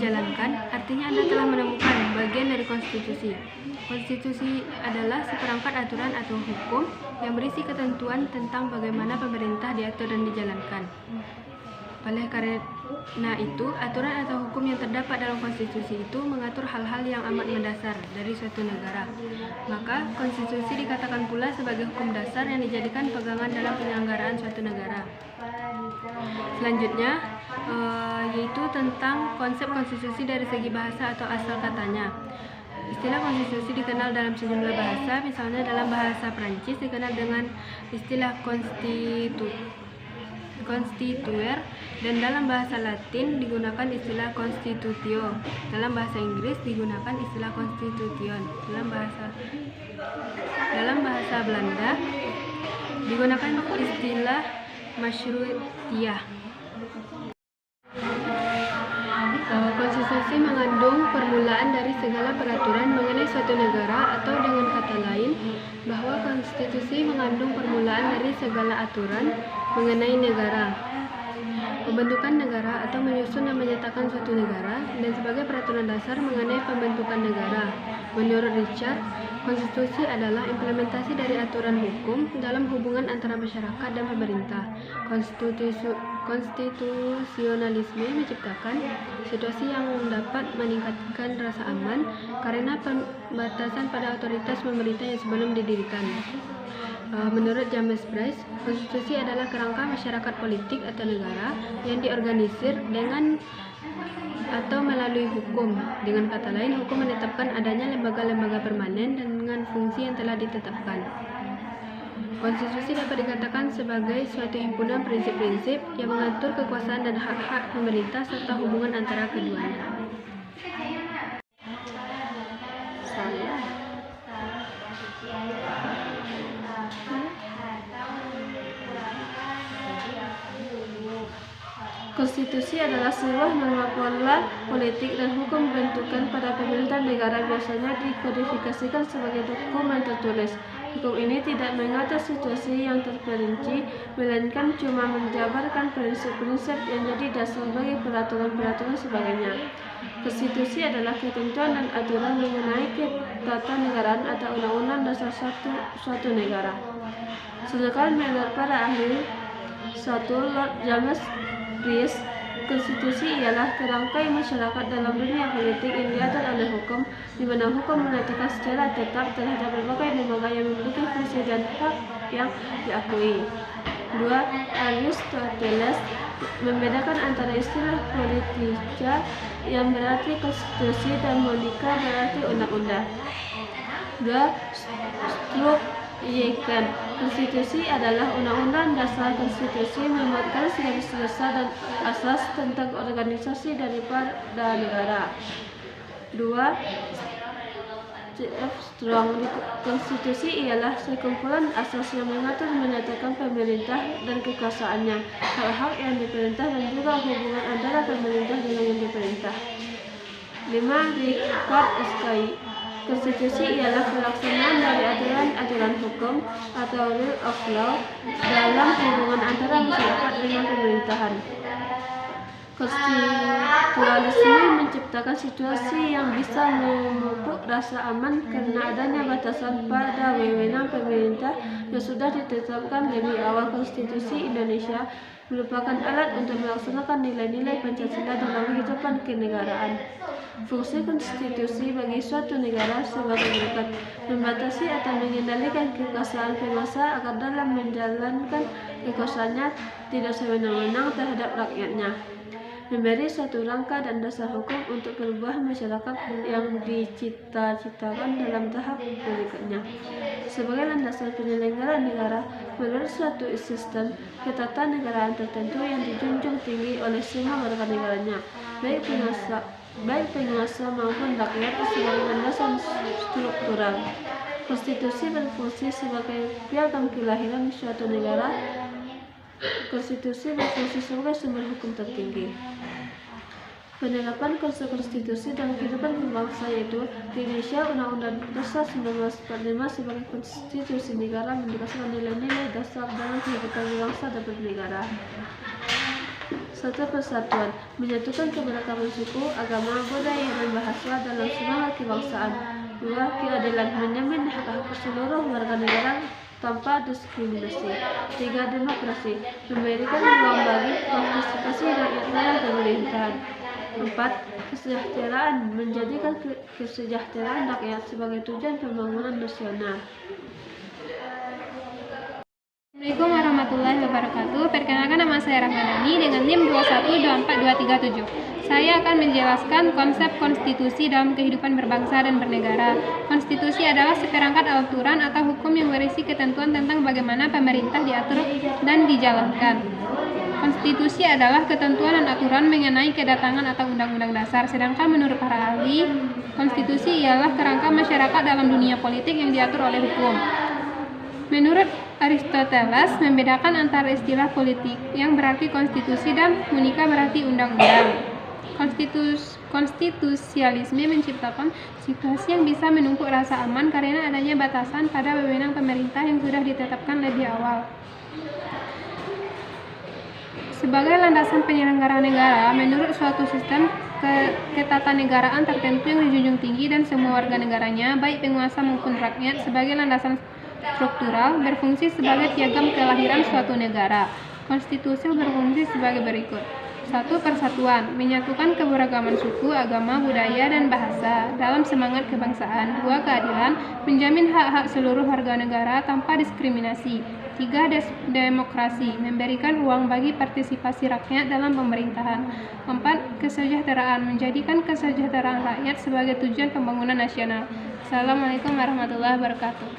Jalankan artinya Anda telah menemukan bagian dari konstitusi. Konstitusi adalah seperangkat aturan atau hukum yang berisi ketentuan tentang bagaimana pemerintah diatur dan dijalankan. Oleh karena itu, aturan atau hukum yang terdapat dalam konstitusi itu mengatur hal-hal yang amat mendasar dari suatu negara. Maka, konstitusi dikatakan pula sebagai hukum dasar yang dijadikan pegangan dalam penyelenggaraan suatu negara. Selanjutnya, yaitu tentang konsep konstitusi dari segi bahasa atau asal katanya. Istilah konstitusi dikenal dalam sejumlah bahasa, misalnya dalam bahasa Prancis dikenal dengan istilah constituer, dan dalam bahasa Latin digunakan istilah constitutio. Dalam bahasa Inggris digunakan istilah constitution. Dalam bahasa Belanda digunakan istilah Masyruutiyah. Konstitusi mengandung permulaan dari segala peraturan mengenai suatu negara, atau dengan kata lain, bahwa konstitusi mengandung permulaan dari segala aturan mengenai negara, pembentukan negara atau menyusun dan menyatakan suatu negara, dan sebagai peraturan dasar mengenai pembentukan negara. Menurut Richard, konstitusi adalah implementasi dari aturan hukum dalam hubungan antara masyarakat dan pemerintah. Konstitusionalisme menciptakan situasi yang dapat meningkatkan rasa aman karena pembatasan pada otoritas pemerintah yang sebelum didirikan. Menurut James Bryce, konstitusi adalah kerangka masyarakat politik atau negara yang diorganisir dengan atau melalui hukum. Dengan kata lain, hukum menetapkan adanya lembaga-lembaga permanen dengan fungsi yang telah ditetapkan. Konstitusi dapat dikatakan sebagai suatu himpunan prinsip-prinsip yang mengatur kekuasaan dan hak-hak pemerintah serta hubungan antara keduanya. Konstitusi adalah sebuah norma pola politik dan hukum pembentukan pada pemerintahan negara, biasanya dikodifikasikan sebagai dokumen tertulis. Hukum ini tidak mengatur situasi yang terperinci, melainkan cuma menjabarkan prinsip-prinsip yang jadi dasar bagi peraturan-peraturan sebagainya. Konstitusi adalah ketentuan dan aturan mengenai ketatanegaraan atau undang-undang dasar suatu negara. Sedangkan menurut para ahli, Lord James Bryce, konstitusi ialah kerangka masyarakat dalam dunia politik yang diatur oleh hukum, di mana hukum menetapkan secara tetap terhadap berbagai lembaga yang memiliki fungsi dan hak yang diakui. 2. Aristoteles membedakan antara istilah politika yang berarti konstitusi dan monika berarti undang-undang. 2. Strukturierung. Konstitusi adalah undang-undang dasar. Konstitusi memuatkan garis besar dan asas tentang organisasi daripada negara. 2. Strong. Konstitusi ialah sekumpulan asas yang mengatur menyatakan pemerintah dan kekuasaannya, hak-hak yang diperintah dan juga hubungan antara pemerintah dengan yang diperintah. 5. Richard Sky. Konstitusi ialah pelaksanaan dari aturan-aturan hukum atau rule of law dalam hubungan antara masyarakat dengan pemerintahan. Konstitusionalisme menciptakan situasi yang bisa memupuk rasa aman karena adanya batasan pada wewenang pemerintah yang sudah ditetapkan lebih awal. Konstitusi Indonesia merupakan alat untuk melaksanakan nilai-nilai Pancasila dalam kehidupan kenegaraan. Fungsi konstitusi bagi suatu negara sebagai berikut: membatasi atau mengendalikan kekuasaan penguasa agar dalam menjalankan kekuasaannya tidak sewenang-wenang terhadap rakyatnya, memberi suatu rangka dan dasar hukum untuk perubahan masyarakat yang dicita-citakan dalam tahap berikutnya. Sebagai landasan penyelenggaraan negara menurut suatu sistem ketatanegaraan tertentu yang dijunjung tinggi oleh semua warga negaranya, baik penguasa maupun rakyat, sebagai landasan struktural. Konstitusi berfungsi sebagai piagam kelahiran suatu negara. Konstitusi berfungsi sebagai sumber hukum tertinggi. Penerapan konsep konstitusi dalam kehidupan berbangsa, yaitu di Indonesia Undang-Undang Dasar 1945 sebagai konstitusi negara mendasarkan nilai-nilai dasar dalam kehidupan berbangsa dan bernegara. 1. Persatuan, menyatukan keberagaman suku, agama, budaya, dan bahasa dalam semangat kebangsaan. 2. Keadilan, menjamin hak-hak seluruh warga negara tanpa diskriminasi. 3. Demokrasi, memberikan ruang bagi partisipasi rakyat dalam pemerintahan. 4. Kesejahteraan, menjadikan kesejahteraan rakyat sebagai tujuan pembangunan nasional. Assalamualaikum warahmatullahi wabarakatuh. Perkenalkan, nama saya Rahmadani dengan NIM 2124237. Saya akan menjelaskan konsep konstitusi dalam kehidupan berbangsa dan bernegara. Konstitusi adalah seperangkat aturan atau hukum yang berisi ketentuan tentang bagaimana pemerintah diatur dan dijalankan. Konstitusi adalah ketentuan dan aturan mengenai kedatangan atau undang-undang dasar. Sedangkan menurut para ahli, konstitusi ialah kerangka masyarakat dalam dunia politik yang diatur oleh hukum. Menurut Aristoteles, membedakan antara istilah politik yang berarti konstitusi dan unika berarti undang-undang. Konstitusialisme menciptakan situasi yang bisa menumpuk rasa aman karena adanya batasan pada wewenang pemerintah yang sudah ditetapkan lebih awal. Sebagai landasan penyelenggaraan negara, menurut suatu sistem ketatanegaraan tertentu yang dijunjung tinggi dan semua warga negaranya, baik penguasa maupun rakyat, sebagai landasan struktural berfungsi sebagai piagam kelahiran suatu negara. Konstitusi berfungsi sebagai berikut. 1. Persatuan, menyatukan keberagaman suku, agama, budaya, dan bahasa dalam semangat kebangsaan. 2. Keadilan, menjamin hak-hak seluruh warga negara tanpa diskriminasi. 3. Demokrasi, memberikan ruang bagi partisipasi rakyat dalam pemerintahan. 4. Kesejahteraan, menjadikan kesejahteraan rakyat sebagai tujuan pembangunan nasional. Assalamualaikum warahmatullahi wabarakatuh.